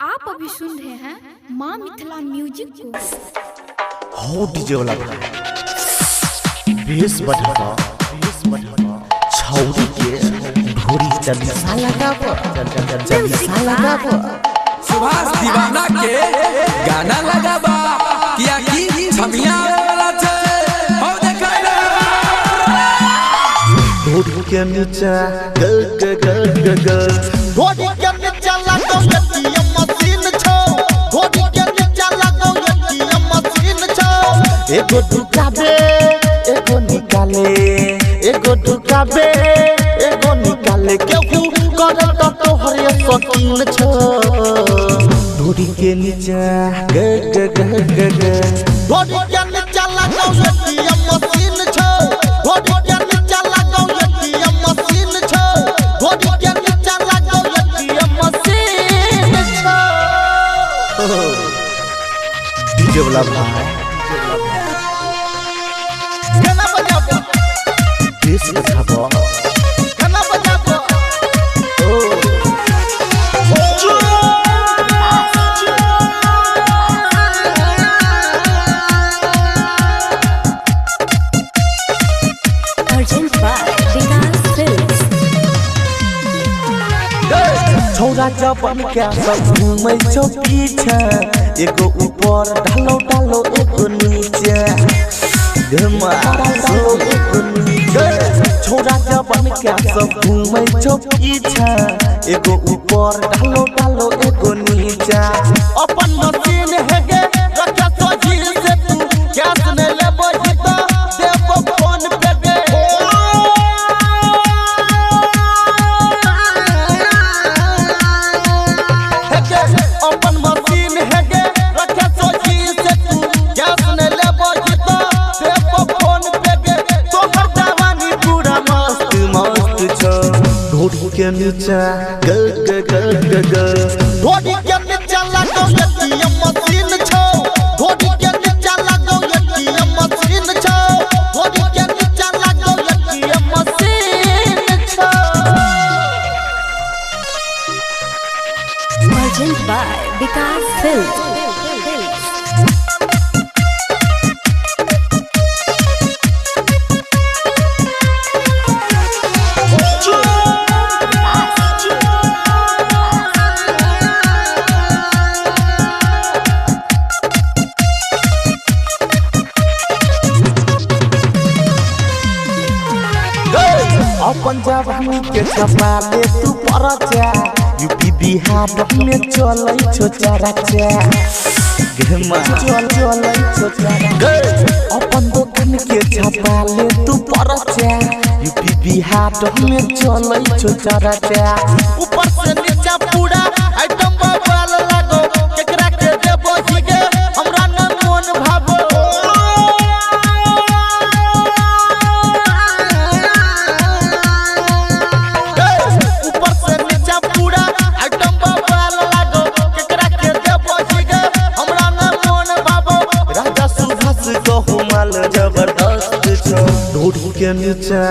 आप अभी सुन रहे हैं माँ मिथिला म्यूजिक को। हो डीजे वाला बेस बढ़ावा छौरी के ढोरी जलसा लगावा सुभाष दीवाना के गाना लगावा किया की छमिया वाला छे हो देखै ढोरी के नीचे ढोरी के नीचे लगो एटीएम मशीन छो ढोरी के नीचे लगो एटीएम मशीन छो एगो ढुकाबे एगो निकाले एगो ढुकाबे एगो निकाले केहू करे तो तोहरे शौकीन छो ढोरी के नीचे ढोरी के नीचे लगो एटीएम मशीन छो ढोरी के नीचे लगो एटीएम मशीन छो ढोरी के नीचे लगो एटीएम मशीन छो डीजे वाला भाई गाना बजाओ बेस बजाओ गाना बजाओ अर्जेंट बाय विकास फिल्म्स। छौरा जपन क्या सब घूमै छौ पीछे एगो ऊपर ढालो ढालो एगो नीचे छौरा जपन क्या सब घूमै छौ पीछे एगो ऊपर ढालो ढालो एगो नीचे अपन मशीन है गे रखा सोझी से तू गैस ने लेबो हिता देबो फोन पे गे अपन मशीन है गे रखा सोझी से तू गैस ने लेबो हिता देबो फोन पे गे तोहर जवानी पूरा मस्त मस्त छो ढोरी के नीचे ढोरी के नीचे लगो एटीएम मशीन छो ढोरी के नीचे लगो एटीएम मशीन छो ढोरी के नीचे लगो एटीएम मशीन छो अर्जेंट बाय विकास फिल्म्स। अपन जवानी के छपा ले तू परचा यूपी बिहार में चलै छो चरचा गेमा चलै छो चरचा अपन दुकान के छपा ले तू परचा यूपी बिहार में चलै छो चरचा ऊपर से नीचे पूरा आइटम बवाल लागो केकरा के देबो हिगे हमरा न मन भाबो जबरदस्त छो ढोरी के नीचे